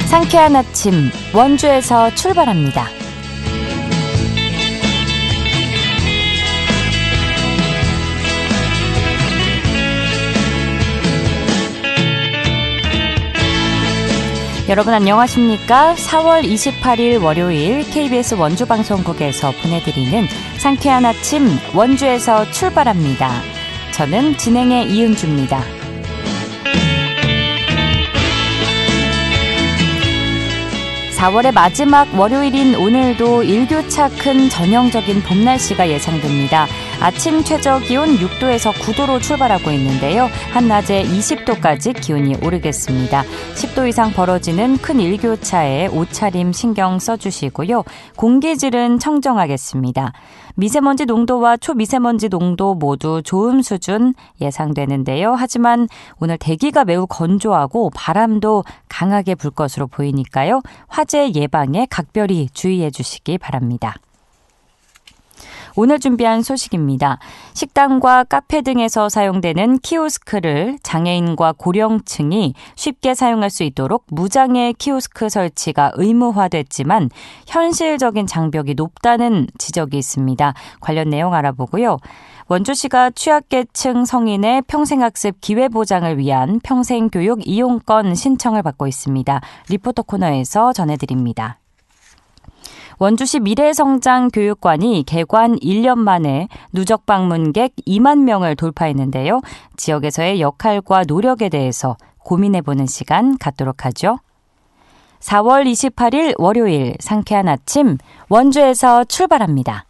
상쾌한 아침 원주에서 출발합니다. 여러분 안녕하십니까? 4월 28일 월요일 KBS 원주방송국에서 보내드리는 상쾌한 아침 원주에서 출발합니다. 저는 진행의 이은주입니다. 4월의 마지막 월요일인 오늘도 일교차 큰 전형적인 봄 날씨가 예상됩니다. 아침 최저 기온 6도에서 9도로 출발하고 있는데요. 한낮에 20도까지 기온이 오르겠습니다. 10도 이상 벌어지는 큰 일교차에 옷차림 신경 써주시고요. 공기질은 청정하겠습니다. 미세먼지 농도와 초미세먼지 농도 모두 좋음 수준 예상되는데요. 하지만 오늘 대기가 매우 건조하고 바람도 강하게 불 것으로 보이니까요. 화재 예방에 각별히 주의해 주시기 바랍니다. 오늘 준비한 소식입니다. 식당과 카페 등에서 사용되는 키오스크를 장애인과 고령층이 쉽게 사용할 수 있도록 무장애 키오스크 설치가 의무화됐지만 현실적인 장벽이 높다는 지적이 있습니다. 관련 내용 알아보고요. 원주시가 취약계층 성인의 평생학습 기회보장을 위한 평생교육 이용권 신청을 받고 있습니다. 리포터 코너에서 전해드립니다. 원주시 미래성장교육관이 개관 1년 만에 누적 방문객 2만 명을 돌파했는데요. 지역에서의 역할과 노력에 대해서 고민해보는 시간 갖도록 하죠. 4월 28일 월요일 상쾌한 아침 원주에서 출발합니다.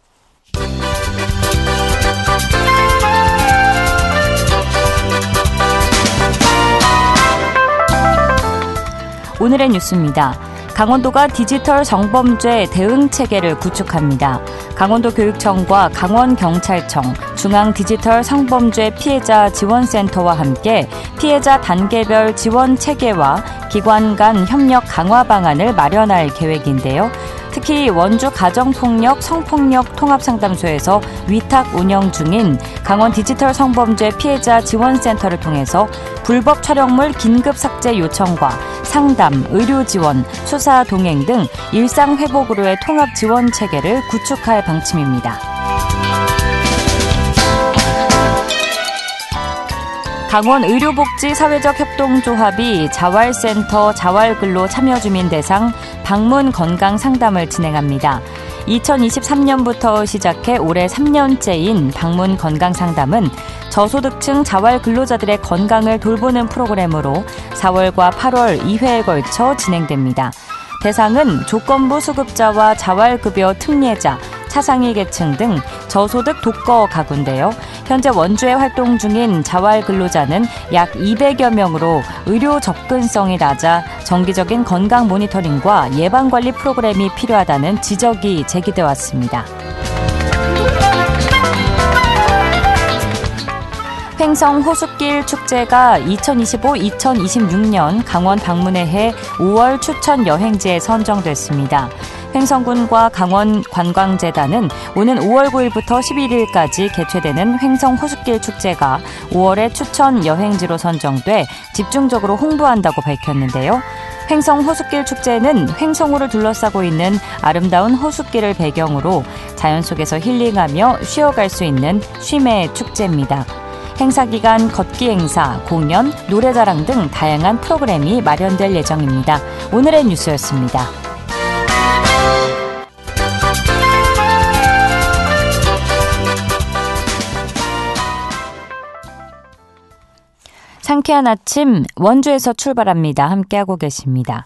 오늘의 뉴스입니다. 강원도가 디지털 성범죄 대응 체계를 구축합니다. 강원도 교육청과 강원경찰청, 중앙디지털 성범죄 피해자 지원센터와 함께 피해자 단계별 지원 체계와 기관 간 협력 강화 방안을 마련할 계획인데요. 특히 원주 가정폭력 성폭력 통합상담소에서 위탁 운영 중인 강원 디지털 성범죄 피해자 지원센터를 통해서 불법 촬영물 긴급 삭제 요청과 상담, 의료 지원, 수사 동행 등 일상 회복으로의 통합 지원 체계를 구축할 방침입니다. 강원 의료복지사회적협동조합이 자활센터 자활근로 참여주민 대상 방문 건강 상담을 진행합니다. 2023년부터 시작해 올해 3년째인 방문 건강 상담은 저소득층 자활 근로자들의 건강을 돌보는 프로그램으로 4월과 8월 2회에 걸쳐 진행됩니다. 대상은 조건부 수급자와 자활급여 특례자, 차상위 계층 등 저소득 독거 가구인데요. 현재 원주에 활동 중인 자활 근로자는 약 200여 명으로 의료 접근성이 낮아 정기적인 건강 모니터링과 예방관리 프로그램이 필요하다는 지적이 제기돼 왔습니다. 횡성 호숫길 축제가 2025-2026년 강원 방문의 해 5월 추천 여행지에 선정됐습니다. 횡성군과 강원관광재단은 오는 5월 9일부터 11일까지 개최되는 횡성 호숫길 축제가 5월에 추천 여행지로 선정돼 집중적으로 홍보한다고 밝혔는데요. 횡성 호숫길 축제는 횡성호를 둘러싸고 있는 아름다운 호숫길을 배경으로 자연 속에서 힐링하며 쉬어갈 수 있는 쉼의 축제입니다. 행사 기간 걷기 행사, 공연, 노래자랑 등 다양한 프로그램이 마련될 예정입니다. 오늘의 뉴스였습니다. 상쾌한 아침 원주에서 출발합니다. 함께하고 계십니다.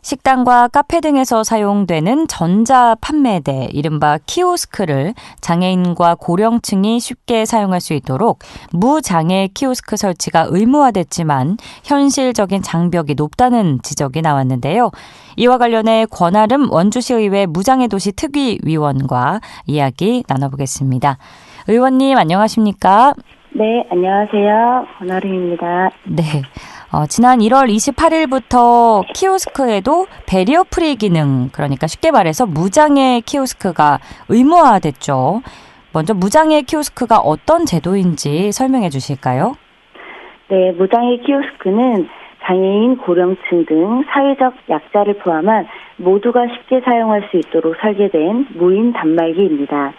식당과 카페 등에서 사용되는 전자 판매대, 이른바 키오스크를 장애인과 고령층이 쉽게 사용할 수 있도록 무장애 키오스크 설치가 의무화됐지만 현실적인 장벽이 높다는 지적이 나왔는데요. 이와 관련해 권아름 원주시의회 무장애도시 특위위원과 이야기 나눠보겠습니다. 의원님 안녕하십니까? 네, 안녕하세요. 권아름입니다. 네. 지난 1월 28일부터 키오스크에도 배리어 프리 기능, 그러니까 쉽게 말해서 무장애 키오스크가 의무화됐죠. 먼저 무장애 키오스크가 어떤 제도인지 설명해 주실까요? 네, 무장애 키오스크는 장애인, 고령층 등 사회적 약자를 포함한 모두가 쉽게 사용할 수 있도록 설계된 무인 단말기입니다.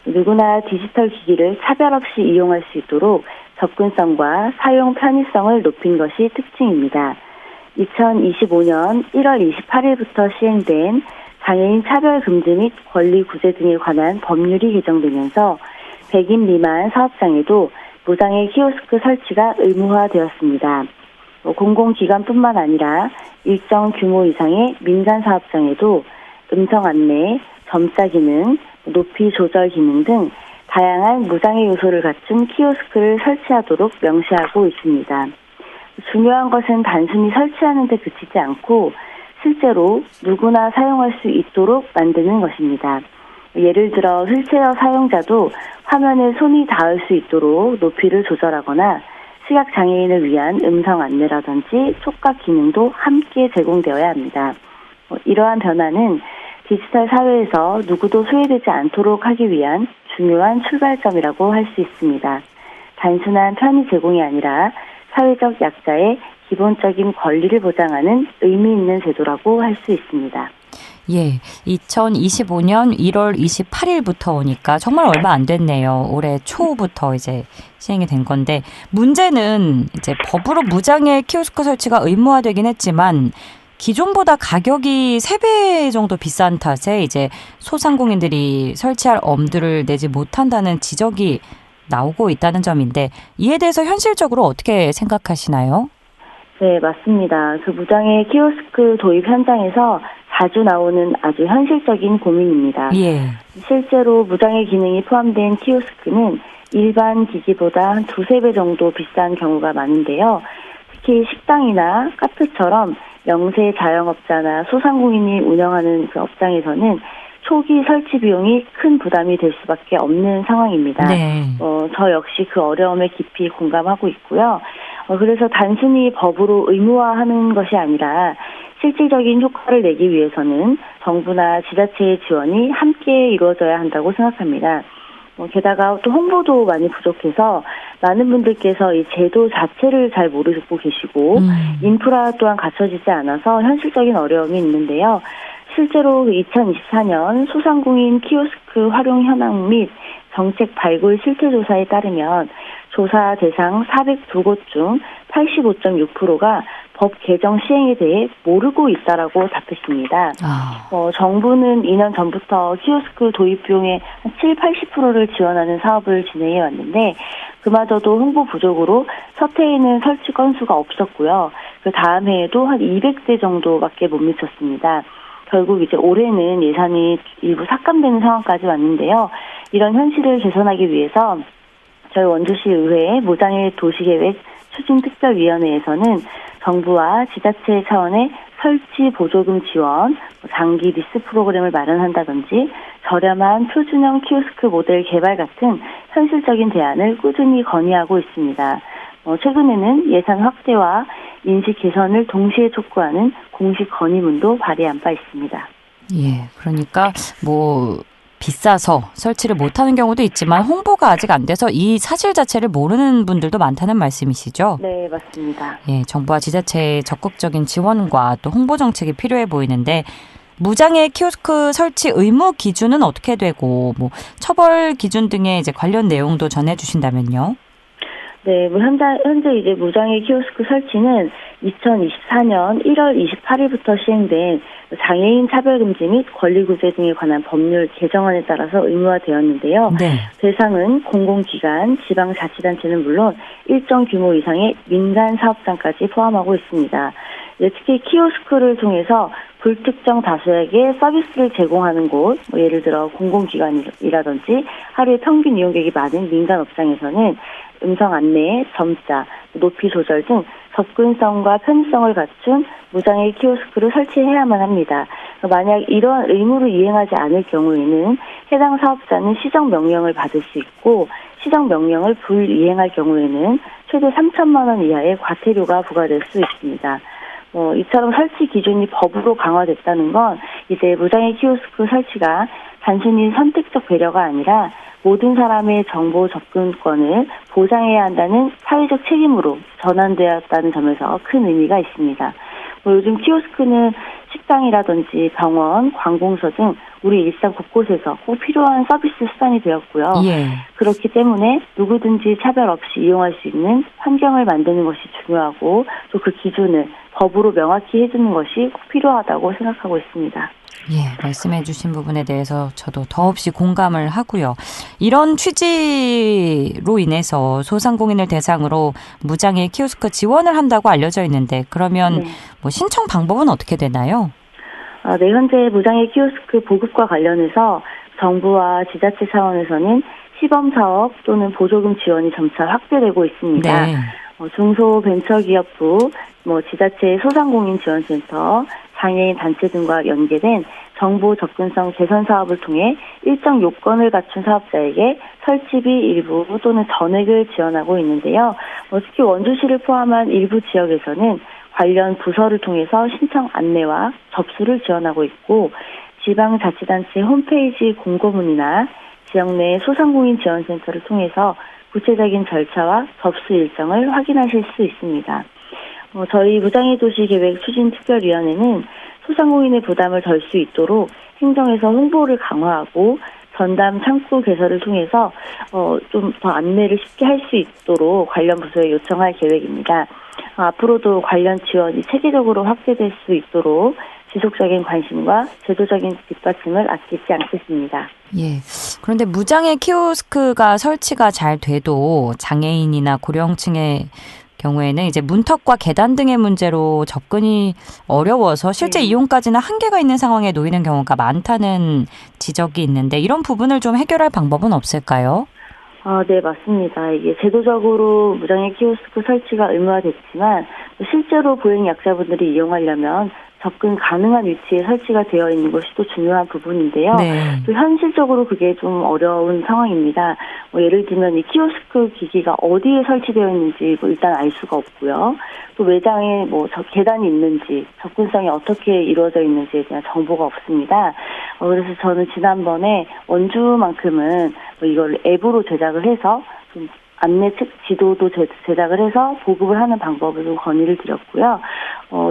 누구나 디지털 기기를 차별 없이 이용할 수 있도록 접근성과 사용 편의성을 높인 것이 특징입니다. 2025년 1월 28일부터 시행된 장애인 차별 금지 및 권리 구제 등에 관한 법률이 개정되면서 100인 미만 사업장에도 무장애 키오스크 설치가 의무화되었습니다. 공공기관뿐만 아니라 일정 규모 이상의 민간 사업장에도 음성 안내, 점자 기능, 높이 조절 기능 등 다양한 무장애 요소를 갖춘 키오스크를 설치하도록 명시하고 있습니다. 중요한 것은 단순히 설치하는 데 그치지 않고 실제로 누구나 사용할 수 있도록 만드는 것입니다. 예를 들어 휠체어 사용자도 화면에 손이 닿을 수 있도록 높이를 조절하거나 시각장애인을 위한 음성 안내라든지 촉각 기능도 함께 제공되어야 합니다. 이러한 변화는 디지털 사회에서 누구도 소외되지 않도록 하기 위한 중요한 출발점이라고 할 수 있습니다. 단순한 편의 제공이 아니라 사회적 약자의 기본적인 권리를 보장하는 의미 있는 제도라고 할 수 있습니다. 예, 2025년 1월 28일부터 오니까 정말 얼마 안 됐네요. 올해 초부터 이제 시행이 된 건데, 문제는 이제 법으로 무장애 키오스크 설치가 의무화되긴 했지만 기존보다 가격이 3배 정도 비싼 탓에 이제 소상공인들이 설치할 엄두를 내지 못한다는 지적이 나오고 있다는 점인데, 이에 대해서 현실적으로 어떻게 생각하시나요? 네, 맞습니다. 그 무장애 키오스크 도입 현장에서 자주 나오는 아주 현실적인 고민입니다. 예. 실제로 무장애 기능이 포함된 키오스크는 일반 기기보다 한 2-3배 정도 비싼 경우가 많은데요. 특히 식당이나 카페처럼 영세 자영업자나 소상공인이 운영하는 그 업장에서는 초기 설치 비용이 큰 부담이 될 수밖에 없는 상황입니다. 네. 저 역시 그 어려움에 깊이 공감하고 있고요. 그래서 단순히 법으로 의무화하는 것이 아니라 실질적인 효과를 내기 위해서는 정부나 지자체의 지원이 함께 이루어져야 한다고 생각합니다. 게다가 또 홍보도 많이 부족해서 많은 분들께서 이 제도 자체를 잘 모르고 계시고 인프라 또한 갖춰지지 않아서 현실적인 어려움이 있는데요. 실제로 2024년 소상공인 키오스크 활용 현황 및 정책 발굴 실태 조사에 따르면 조사 대상 402곳 중 85.6%가 법 개정 시행에 대해 모르고 있다라고 답했습니다. 정부는 2년 전부터 키오스크 도입 비용의 한 7-80%를 지원하는 사업을 진행해 왔는데 그마저도 홍보 부족으로 첫 해에는 설치 건수가 없었고요. 그 다음 해에도 한 200대 정도밖에 못 미쳤습니다. 결국 이제 올해는 예산이 일부 삭감되는 상황까지 왔는데요. 이런 현실을 개선하기 위해서 저희 원주시 의회 무장애 도시계획 추진특별위원회에서는 정부와 지자체 차원의 설치 보조금 지원, 장기 리스 프로그램을 마련한다든지 저렴한 표준형 키오스크 모델 개발 같은 현실적인 대안을 꾸준히 건의하고 있습니다. 최근에는 예산 확대와 인식 개선을 동시에 촉구하는 공식 건의문도 발의한 바 있습니다. 예, 그러니까 비싸서 설치를 못하는 경우도 있지만 홍보가 아직 안 돼서 이 사실 자체를 모르는 분들도 많다는 말씀이시죠? 네, 맞습니다. 예, 정부와 지자체의 적극적인 지원과 또 홍보 정책이 필요해 보이는데 무장애 키오스크 설치 의무 기준은 어떻게 되고 처벌 기준 등의 이제 관련 내용도 전해 주신다면요? 네, 현재 이제 무장애 키오스크 설치는 2024년 1월 28일부터 시행된 장애인 차별금지 및 권리구제 등에 관한 법률 개정안에 따라서 의무화되었는데요. 네. 대상은 공공기관, 지방자치단체는 물론 일정 규모 이상의 민간 사업장까지 포함하고 있습니다. 특히 키오스크를 통해서 불특정 다수에게 서비스를 제공하는 곳, 예를 들어 공공기관이라든지 하루에 평균 이용객이 많은 민간 업장에서는 음성 안내, 점자, 높이 조절 등 접근성과 편의성을 갖춘 무장애 키오스크를 설치해야만 합니다. 만약 이러한 의무를 이행하지 않을 경우에는 해당 사업자는 시정명령을 받을 수 있고 시정명령을 불이행할 경우에는 최대 3천만 원 이하의 과태료가 부과될 수 있습니다. 이처럼 설치 기준이 법으로 강화됐다는 건 이제 무장애 키오스크 설치가 단순히 선택적 배려가 아니라 모든 사람의 정보 접근권을 보장해야 한다는 사회적 책임으로 전환되었다는 점에서 큰 의미가 있습니다. 요즘 키오스크는 식당이라든지 병원, 관공서 등 우리 일상 곳곳에서 꼭 필요한 서비스 수단이 되었고요. 예. 그렇기 때문에 누구든지 차별 없이 이용할 수 있는 환경을 만드는 것이 중요하고 또 그 기준을 법으로 명확히 해주는 것이 꼭 필요하다고 생각하고 있습니다. 예, 말씀해 주신 부분에 대해서 저도 더없이 공감을 하고요. 이런 취지로 인해서 소상공인을 대상으로 무장애 키오스크 지원을 한다고 알려져 있는데 그러면 뭐 신청 방법은 어떻게 되나요? 네, 현재 무장애 키오스크 보급과 관련해서 정부와 지자체 차원에서는 시범사업 또는 보조금 지원이 점차 확대되고 있습니다. 네. 중소벤처기업부, 지자체 소상공인지원센터, 장애인 단체 등과 연계된 정보 접근성 개선 사업을 통해 일정 요건을 갖춘 사업자에게 설치비 일부 또는 전액을 지원하고 있는데요. 특히 원주시를 포함한 일부 지역에서는 관련 부서를 통해서 신청 안내와 접수를 지원하고 있고 지방자치단체 홈페이지 공고문이나 지역 내 소상공인 지원센터를 통해서 구체적인 절차와 접수 일정을 확인하실 수 있습니다. 저희 무장애 도시 계획 추진 특별위원회는 소상공인의 부담을 덜 수 있도록 행정에서 홍보를 강화하고 전담 창구 개설을 통해서 좀 더 안내를 쉽게 할 수 있도록 관련 부서에 요청할 계획입니다. 앞으로도 관련 지원이 체계적으로 확대될 수 있도록 지속적인 관심과 제도적인 뒷받침을 아끼지 않겠습니다. 예. 그런데 무장애 키오스크가 설치가 잘 돼도 장애인이나 고령층의 경우에는 이제 문턱과 계단 등의 문제로 접근이 어려워서 실제 이용까지는 한계가 있는 상황에 놓이는 경우가 많다는 지적이 있는데 이런 부분을 좀 해결할 방법은 없을까요? 네, 맞습니다. 이게 제도적으로 무장애 키오스크 설치가 의무화됐지만 실제로 보행 약자분들이 이용하려면 접근 가능한 위치에 설치가 되어 있는 것이 또 중요한 부분인데요. 네. 또 현실적으로 그게 좀 어려운 상황입니다. 예를 들면 이 키오스크 기기가 어디에 설치되어 있는지 일단 알 수가 없고요. 또 매장에 계단이 있는지 접근성이 어떻게 이루어져 있는지에 대한 정보가 없습니다. 그래서 저는 지난번에 원주만큼은 이걸 앱으로 제작을 해서 좀 안내 지도도 제작을 해서 보급을 하는 방법을 좀 건의를 드렸고요.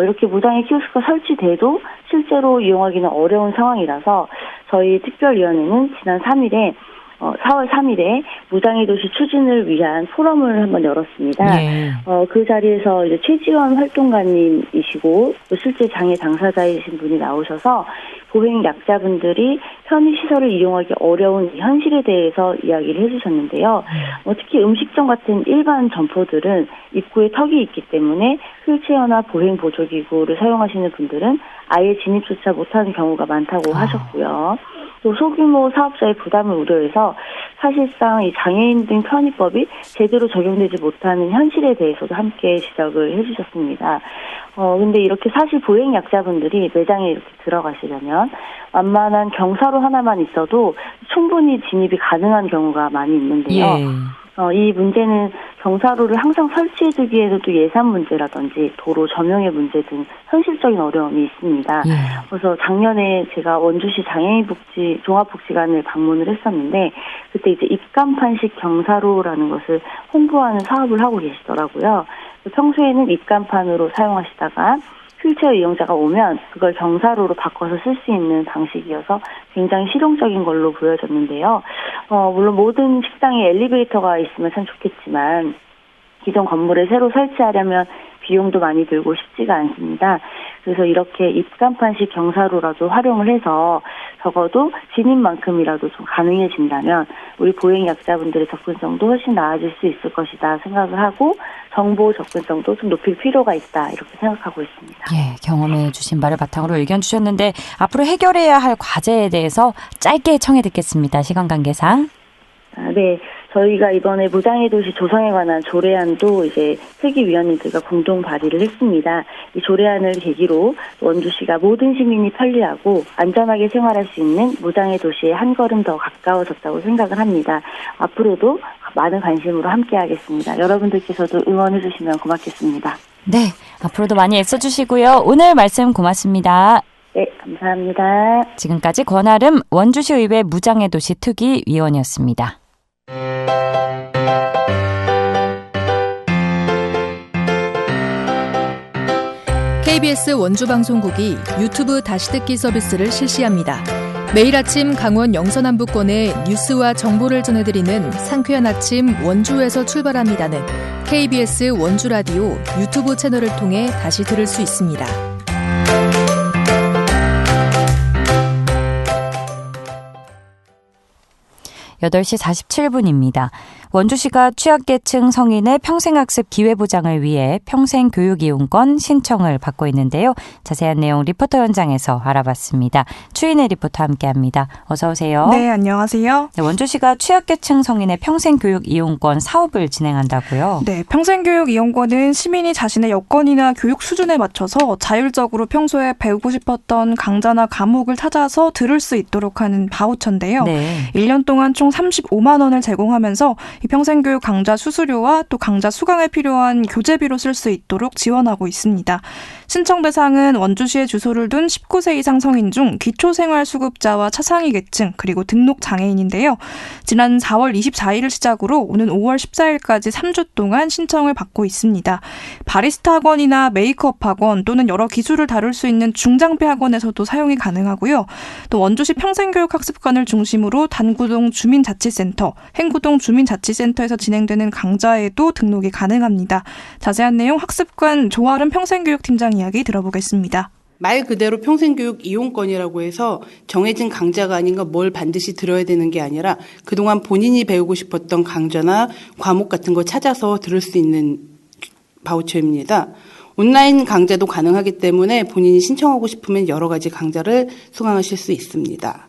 이렇게 무장애 키오스크가 설치돼도 실제로 이용하기는 어려운 상황이라서 저희 특별위원회는 지난 4월 3일에 무장애 도시 추진을 위한 포럼을 한번 열었습니다. 네. 그 자리에서 이제 최지원 활동가님이시고 또 실제 장애 당사자이신 분이 나오셔서 보행 약자분들이 편의시설을 이용하기 어려운 현실에 대해서 이야기를 해주셨는데요. 특히 음식점 같은 일반 점포들은 입구에 턱이 있기 때문에 휠체어나 보행 보조기구를 사용하시는 분들은 아예 진입조차 못하는 경우가 많다고 하셨고요. 또 소규모 사업자의 부담을 우려해서 사실상 이 장애인 등 편의법이 제대로 적용되지 못하는 현실에 대해서도 함께 지적을 해주셨습니다. 근데 이렇게 사실 보행 약자분들이 매장에 이렇게 들어가시려면 완만한 경사로 하나만 있어도 충분히 진입이 가능한 경우가 많이 있는데요. 예. 이 문제는 경사로를 항상 설치해두기에도 예산 문제라든지 도로 점용의 문제 등 현실적인 어려움이 있습니다. 예. 그래서 작년에 제가 원주시 장애인복지 종합복지관을 방문을 했었는데 그때 이제 입간판식 경사로라는 것을 홍보하는 사업을 하고 계시더라고요. 평소에는 입간판으로 사용하시다가 휠체어 이용자가 오면 그걸 경사로로 바꿔서 쓸 수 있는 방식이어서 굉장히 실용적인 걸로 보여졌는데요. 물론 모든 식당에 엘리베이터가 있으면 참 좋겠지만 기존 건물에 새로 설치하려면 비용도 많이 들고 쉽지가 않습니다. 그래서 이렇게 입간판식 경사로라도 활용을 해서 적어도 진입만큼이라도 좀 가능해진다면 우리 보행 약자분들의 접근성도 훨씬 나아질 수 있을 것이다 생각을 하고 정보 접근성도 좀 높일 필요가 있다 이렇게 생각하고 있습니다. 예, 경험해 주신 바를 바탕으로 의견 주셨는데 앞으로 해결해야 할 과제에 대해서 짧게 청해 듣겠습니다. 시간 관계상. 네. 저희가 이번에 무장애 도시 조성에 관한 조례안도 이제 특위위원님들과 공동 발의를 했습니다. 이 조례안을 계기로 원주시가 모든 시민이 편리하고 안전하게 생활할 수 있는 무장애 도시에 한 걸음 더 가까워졌다고 생각을 합니다. 앞으로도 많은 관심으로 함께하겠습니다. 여러분들께서도 응원해 주시면 고맙겠습니다. 네, 앞으로도 많이 애써주시고요. 오늘 말씀 고맙습니다. 네, 감사합니다. 지금까지 권아름 원주시 의회 무장애 도시 특위 위원이었습니다. KBS 원주방송국이 유튜브 다시 듣기 서비스를 실시합니다. 매일 아침 강원 영서남부권의 뉴스와 정보를 전해드리는 상쾌한 아침 원주에서 출발합니다는 KBS 원주라디오 유튜브 채널을 통해 다시 들을 수 있습니다. 8시 47분입니다. 원주시가 취약계층 성인의 평생학습 기회보장을 위해 평생교육이용권 신청을 받고 있는데요. 자세한 내용 리포터 현장에서 알아봤습니다. 추인혜 리포터 함께합니다. 어서 오세요. 네, 안녕하세요. 네, 원주시가 취약계층 성인의 평생교육이용권 사업을 진행한다고요? 네, 평생교육이용권은 시민이 자신의 여건이나 교육 수준에 맞춰서 자율적으로 평소에 배우고 싶었던 강좌나 과목을 찾아서 들을 수 있도록 하는 바우처인데요. 네. 1년 동안 총 35만 원을 제공하면서 이 평생교육 강좌 수수료와 또 강좌 수강에 필요한 교재비로 쓸 수 있도록 지원하고 있습니다. 신청 대상은 원주시에 주소를 둔 19세 이상 성인 중 기초생활수급자와 차상위 계층 그리고 등록 장애인인데요. 지난 4월 24일을 시작으로 오는 5월 14일까지 3주 동안 신청을 받고 있습니다. 바리스타 학원이나 메이크업 학원 또는 여러 기술을 다룰 수 있는 중장비 학원에서도 사용이 가능하고요. 또 원주시 평생교육학습관을 중심으로 단구동 주민자치센터, 행구동 주민자치센터에서 진행되는 강좌에도 등록이 가능합니다. 자세한 내용 학습관 조아름 평생교육팀장 이야기 들어보겠습니다. 말 그대로 평생교육 이용권이라고 해서 정해진 강좌가 아닌 건 뭘 반드시 들어야 되는 게 아니라 그동안 본인이 배우고 싶었던 강좌나 과목 같은 거 찾아서 들을 수 있는 바우처입니다. 온라인 강좌도 가능하기 때문에 본인이 신청하고 싶으면 여러 가지 강좌를 수강하실 수 있습니다.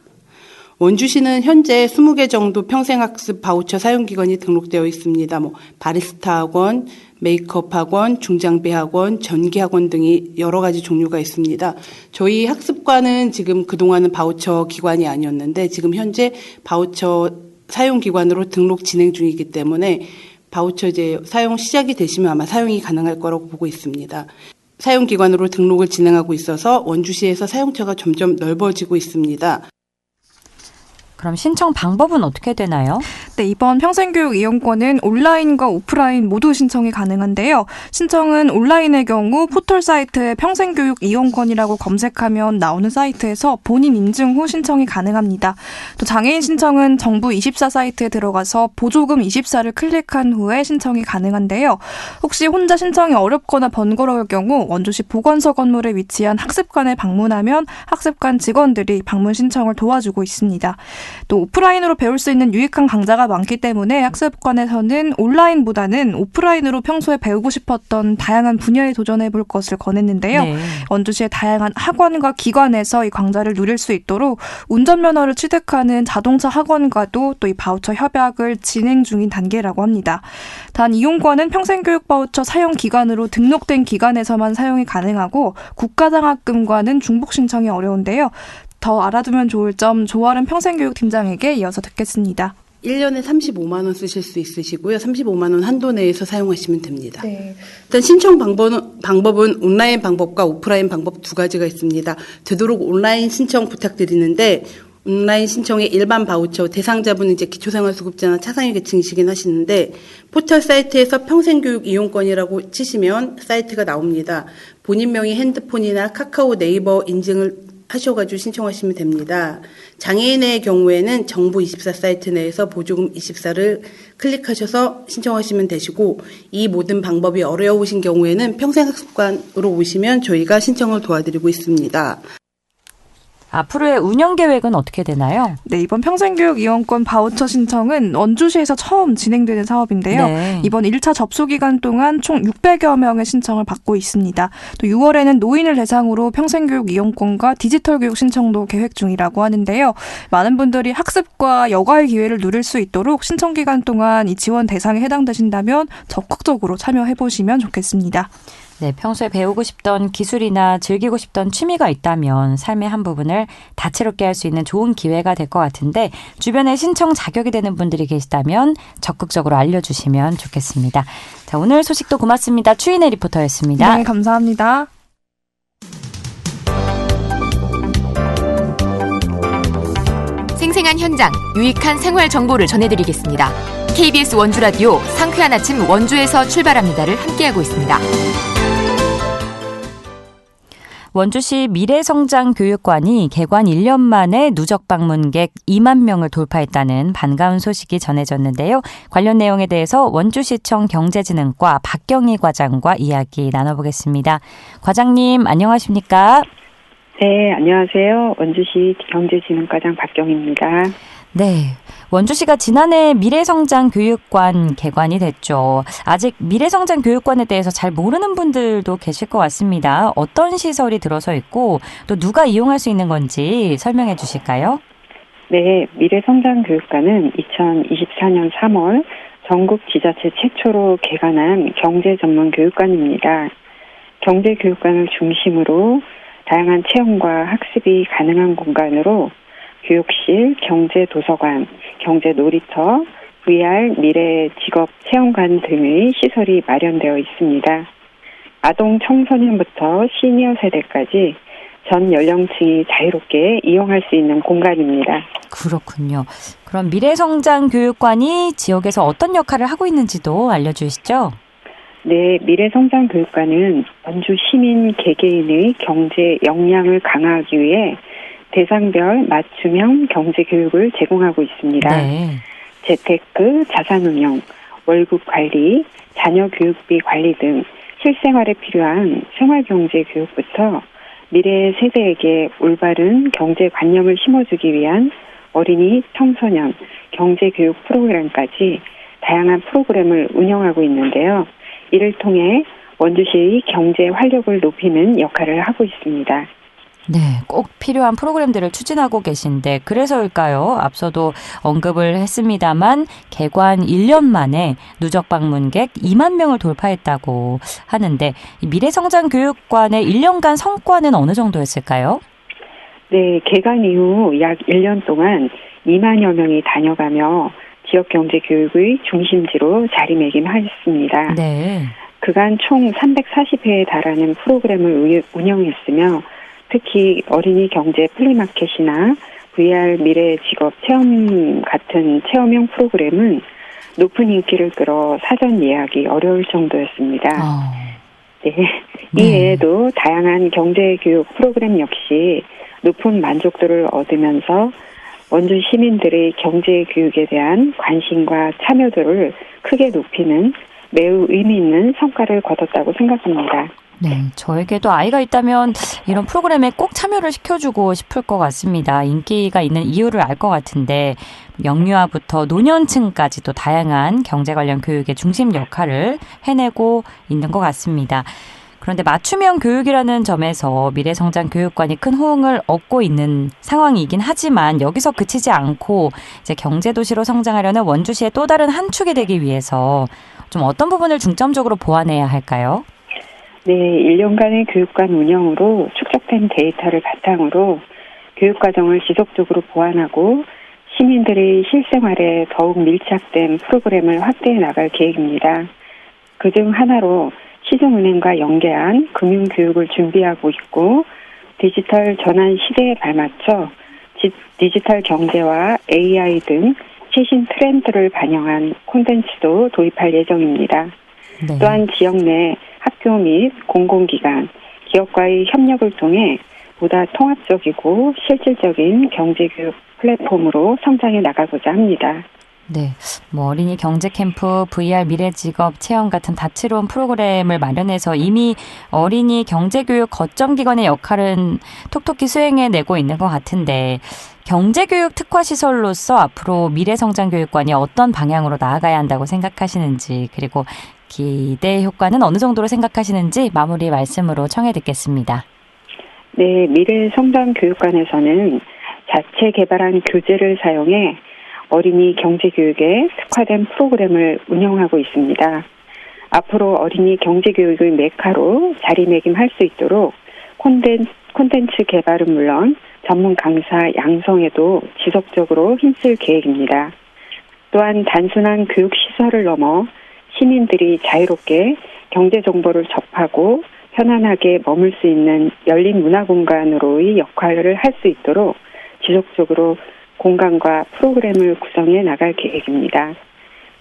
원주시는 현재 20개 정도 평생학습 바우처 사용기관이 등록되어 있습니다. 바리스타 학원, 메이크업 학원, 중장비 학원, 전기 학원 등이 여러 가지 종류가 있습니다. 저희 학습관은 지금 그동안은 바우처 기관이 아니었는데 지금 현재 바우처 사용기관으로 등록 진행 중이기 때문에 바우처 이제 사용 시작이 되시면 아마 사용이 가능할 거라고 보고 있습니다. 사용기관으로 등록을 진행하고 있어서 원주시에서 사용처가 점점 넓어지고 있습니다. 그럼 신청 방법은 어떻게 되나요? 네, 이번 평생교육 이용권은 온라인과 오프라인 모두 신청이 가능한데요. 신청은 온라인의 경우 포털 사이트에 평생교육 이용권이라고 검색하면 나오는 사이트에서 본인 인증 후 신청이 가능합니다. 또 장애인 신청은 정부 24 사이트에 들어가서 보조금 24를 클릭한 후에 신청이 가능한데요. 혹시 혼자 신청이 어렵거나 번거로울 경우 원주시 보건소 건물에 위치한 학습관에 방문하면 학습관 직원들이 방문 신청을 도와주고 있습니다. 또 오프라인으로 배울 수 있는 유익한 강좌가 많기 때문에 학습관에서는 온라인보다는 오프라인으로 평소에 배우고 싶었던 다양한 분야에 도전해볼 것을 권했는데요. 네. 원주시의 다양한 학원과 기관에서 이 강좌를 누릴 수 있도록 운전면허를 취득하는 자동차 학원과도 또 이 바우처 협약을 진행 중인 단계라고 합니다. 단 이용권은 평생교육 바우처 사용 기간으로 등록된 기관에서만 사용이 가능하고 국가장학금과는 중복 신청이 어려운데요. 더 알아두면 좋을 점 조아름 평생교육팀장에게 이어서 듣겠습니다. 1년에 35만 원 쓰실 수 있으시고요. 35만 원 한도 내에서 사용하시면 됩니다. 네. 일단 신청 방법은 온라인 방법과 오프라인 방법 두 가지가 있습니다. 되도록 온라인 신청 부탁드리는데 온라인 신청의 일반 바우처 대상자분은 이제 기초생활수급자나 차상위 계층이시긴 하시는데 포털 사이트에서 평생교육 이용권이라고 치시면 사이트가 나옵니다. 본인 명의 핸드폰이나 카카오 네이버 인증을 하셔가지고 신청하시면 됩니다. 장애인의 경우에는 정부 24 사이트 내에서 보조금 24를 클릭하셔서 신청하시면 되시고 이 모든 방법이 어려우신 경우에는 평생학습관으로 오시면 저희가 신청을 도와드리고 있습니다. 앞으로의 운영 계획은 어떻게 되나요? 네, 이번 평생교육 이용권 바우처 신청은 원주시에서 처음 진행되는 사업인데요. 네. 이번 1차 접수 기간 동안 총 600여 명의 신청을 받고 있습니다. 또 6월에는 노인을 대상으로 평생교육 이용권과 디지털 교육 신청도 계획 중이라고 하는데요. 많은 분들이 학습과 여가의 기회를 누릴 수 있도록 신청 기간 동안 이 지원 대상에 해당되신다면 적극적으로 참여해보시면 좋겠습니다. 네, 평소에 배우고 싶던 기술이나 즐기고 싶던 취미가 있다면 삶의 한 부분을 다채롭게 할 수 있는 좋은 기회가 될 것 같은데 주변에 신청 자격이 되는 분들이 계시다면 적극적으로 알려주시면 좋겠습니다. 자, 오늘 소식도 고맙습니다. 추인혜 리포터였습니다. 네, 감사합니다. 다양한 현장, 유익한 생활 정보를 전해드리겠습니다. KBS 원주라디오 상쾌한 아침 원주에서 출발합니다를 함께하고 있습니다. 원주시 미래성장교육관이 개관 1년 만에 누적 방문객 2만 명을 돌파했다는 반가운 소식이 전해졌는데요. 관련 내용에 대해서 원주시청 경제진흥과 박경희 과장과 이야기 나눠보겠습니다. 과장님, 안녕하십니까? 네, 안녕하세요. 원주시 경제진흥과장 박경희입니다. 네, 원주시가 지난해 미래성장교육관 개관이 됐죠. 아직 미래성장교육관에 대해서 잘 모르는 분들도 계실 것 같습니다. 어떤 시설이 들어서 있고 또 누가 이용할 수 있는 건지 설명해 주실까요? 네, 미래성장교육관은 2024년 3월 전국 지자체 최초로 개관한 경제전문교육관입니다. 경제교육관을 중심으로 다양한 체험과 학습이 가능한 공간으로 교육실, 경제도서관, 경제놀이터, VR 미래 직업 체험관 등의 시설이 마련되어 있습니다. 아동 청소년부터 시니어 세대까지 전 연령층이 자유롭게 이용할 수 있는 공간입니다. 그렇군요. 그럼 미래성장교육관이 지역에서 어떤 역할을 하고 있는지도 알려주시죠? 네, 미래성장교육관은 원주 시민 개개인의 경제 역량을 강화하기 위해 대상별 맞춤형 경제교육을 제공하고 있습니다. 네. 재테크, 자산운용, 월급 관리, 자녀 교육비 관리 등 실생활에 필요한 생활경제 교육부터 미래 세대에게 올바른 경제관념을 심어주기 위한 어린이, 청소년, 경제교육 프로그램까지 다양한 프로그램을 운영하고 있는데요. 이를 통해 원주시의 경제 활력을 높이는 역할을 하고 있습니다. 네, 꼭 필요한 프로그램들을 추진하고 계신데 그래서일까요? 앞서도 언급을 했습니다만 개관 1년 만에 누적 방문객 2만 명을 돌파했다고 하는데 미래성장교육관의 1년간 성과는 어느 정도였을까요? 네, 개관 이후 약 1년 동안 2만여 명이 다녀가며 지역 경제 교육의 중심지로 자리매김하였습니다. 네. 그간 총 340회에 달하는 프로그램을 운영했으며 특히 어린이 경제 플리마켓이나 VR 미래 직업 체험 같은 체험형 프로그램은 높은 인기를 끌어 사전 예약이 어려울 정도였습니다. 네. 이 외에도 다양한 경제 교육 프로그램 역시 높은 만족도를 얻으면서 원주 시민들의 경제 교육에 대한 관심과 참여도를 크게 높이는 매우 의미 있는 성과를 거뒀다고 생각합니다. 네, 저에게도 아이가 있다면 이런 프로그램에 꼭 참여를 시켜주고 싶을 것 같습니다. 인기가 있는 이유를 알 것 같은데 영유아부터 노년층까지도 다양한 경제 관련 교육의 중심 역할을 해내고 있는 것 같습니다. 그런데 맞춤형 교육이라는 점에서 미래성장교육관이 큰 호응을 얻고 있는 상황이긴 하지만 여기서 그치지 않고 이제 경제도시로 성장하려는 원주시의 또 다른 한 축이 되기 위해서 좀 어떤 부분을 중점적으로 보완해야 할까요? 네, 1년간의 교육관 운영으로 축적된 데이터를 바탕으로 교육과정을 지속적으로 보완하고 시민들의 실생활에 더욱 밀착된 프로그램을 확대해 나갈 계획입니다. 그중 하나로 시중은행과 연계한 금융교육을 준비하고 있고 디지털 전환 시대에 발맞춰 디지털 경제와 AI 등 최신 트렌드를 반영한 콘텐츠도 도입할 예정입니다. 네. 또한 지역 내 학교 및 공공기관, 기업과의 협력을 통해 보다 통합적이고 실질적인 경제교육 플랫폼으로 성장해 나가고자 합니다. 네, 어린이 경제캠프, VR 미래직업 체험 같은 다채로운 프로그램을 마련해서 이미 어린이 경제교육 거점기관의 역할은 톡톡히 수행해내고 있는 것 같은데 경제교육 특화시설로서 앞으로 미래성장교육관이 어떤 방향으로 나아가야 한다고 생각하시는지 그리고 기대 효과는 어느 정도로 생각하시는지 마무리 말씀으로 청해 듣겠습니다. 네, 미래성장교육관에서는 자체 개발한 교재를 사용해 어린이 경제교육에 특화된 프로그램을 운영하고 있습니다. 앞으로 어린이 경제교육의 메카로 자리매김할 수 있도록 콘텐츠 개발은 물론 전문 강사 양성에도 지속적으로 힘쓸 계획입니다. 또한 단순한 교육시설을 넘어 시민들이 자유롭게 경제정보를 접하고 편안하게 머물 수 있는 열린 문화공간으로의 역할을 할 수 있도록 지속적으로 공간과 프로그램을 구성해 나갈 계획입니다.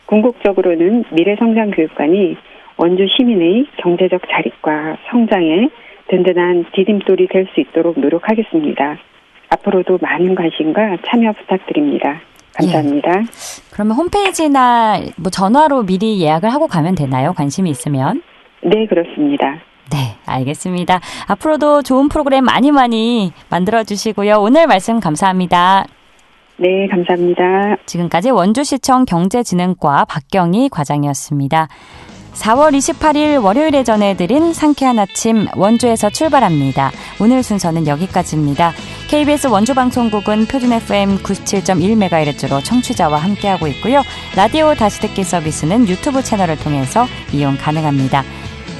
궁극적으로는 미래성장교육관이 원주 시민의 경제적 자립과 성장에 든든한 디딤돌이 될 수 있도록 노력하겠습니다. 앞으로도 많은 관심과 참여 부탁드립니다. 감사합니다. 예. 그러면 홈페이지나 뭐 전화로 미리 예약을 하고 가면 되나요? 관심이 있으면? 네, 그렇습니다. 네, 알겠습니다. 앞으로도 좋은 프로그램 많이 만들어주시고요. 오늘 말씀 감사합니다. 네, 감사합니다. 지금까지 원주시청 경제진흥과 박경희 과장이었습니다. 4월 28일 월요일에 전해드린 상쾌한 아침 원주에서 출발합니다. 오늘 순서는 여기까지입니다. KBS 원주방송국은 표준 FM 97.1MHz로 청취자와 함께하고 있고요. 라디오 다시 듣기 서비스는 유튜브 채널을 통해서 이용 가능합니다.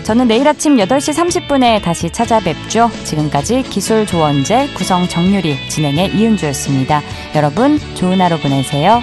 저는 내일 아침 8시 30분에 다시 찾아뵙죠. 지금까지 기술 조원재, 구성 정유리, 진행의 이은주였습니다. 여러분 좋은 하루 보내세요.